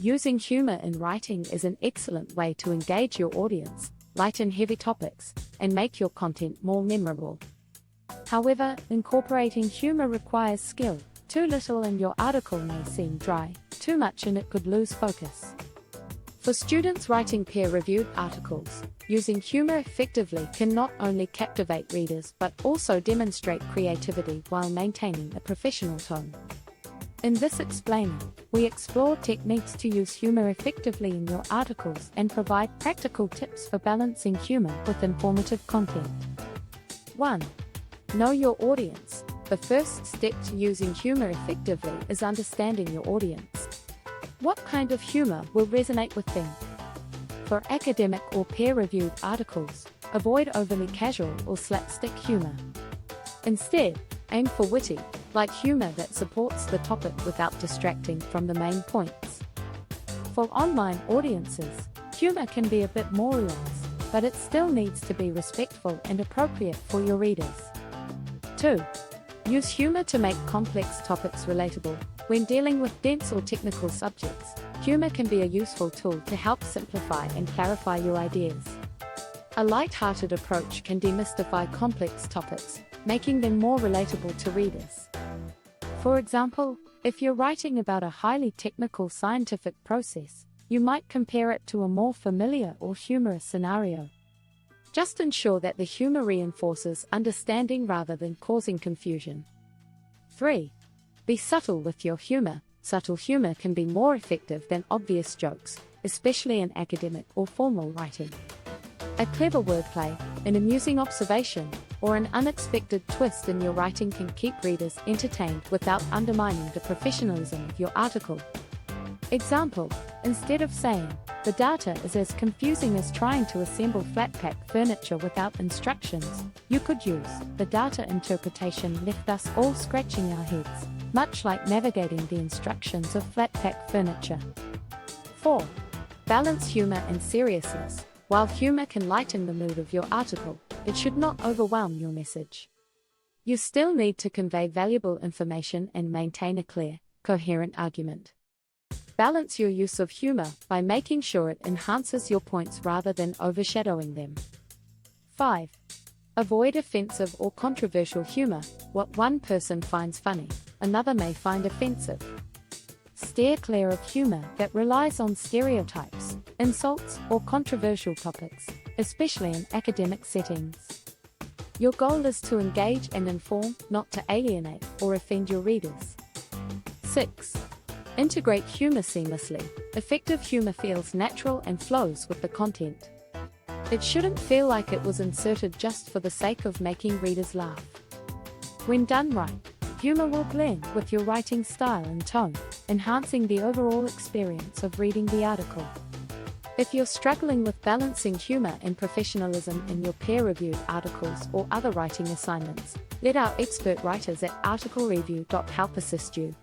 Using humor in writing is an excellent way to engage your audience, lighten heavy topics, and make your content more memorable. However, incorporating humor requires skill. Too little and your article may seem dry, too much and it could lose focus. For students writing peer-reviewed articles, using humor effectively can not only captivate readers but also demonstrate creativity while maintaining a professional tone. In this explainer, we explore techniques to use humor effectively in your articles and provide practical tips for balancing humor with informative content. 1. Know your audience. The first step to using humor effectively is understanding your audience. What kind of humor will resonate with them? For academic or peer-reviewed articles, avoid overly casual or slapstick humor. Instead, aim for witty, light humor that supports the topic without distracting from the main points. For online audiences, humor can be a bit more relaxed, but it still needs to be respectful and appropriate for your readers. 2. Use humor to make complex topics relatable. When dealing with dense or technical subjects, humor can be a useful tool to help simplify and clarify your ideas. A light-hearted approach can demystify complex topics, making them more relatable to readers. For example, if you're writing about a highly technical scientific process, you might compare it to a more familiar or humorous scenario. Just ensure that the humor reinforces understanding rather than causing confusion. 3. Be subtle with your humor. Subtle humor can be more effective than obvious jokes, especially in academic or formal writing. A clever wordplay, an amusing observation, or an unexpected twist in your writing can keep readers entertained without undermining the professionalism of your article. Example: instead of saying, "The data is as confusing as trying to assemble flat-pack furniture without instructions," you could use, "The data interpretation left us all scratching our heads, much like navigating the instructions of flat-pack furniture." 4. Balance humor and seriousness. While humor can lighten the mood of your article, it should not overwhelm your message. You still need to convey valuable information and maintain a clear, coherent argument. Balance your use of humor by making sure it enhances your points rather than overshadowing them. 5. Avoid offensive or controversial humor. What one person finds funny, another may find offensive. Steer clear of humor that relies on stereotypes, insults, or controversial topics, especially in academic settings. Your goal is to engage and inform, not to alienate or offend your readers. 6. Integrate humor seamlessly. Effective humor feels natural and flows with the content. It shouldn't feel like it was inserted just for the sake of making readers laugh. When done right, humor will blend with your writing style and tone, enhancing the overall experience of reading the article. If you're struggling with balancing humor and professionalism in your peer-reviewed articles or other writing assignments, let our expert writers at ArticleReview help assist you.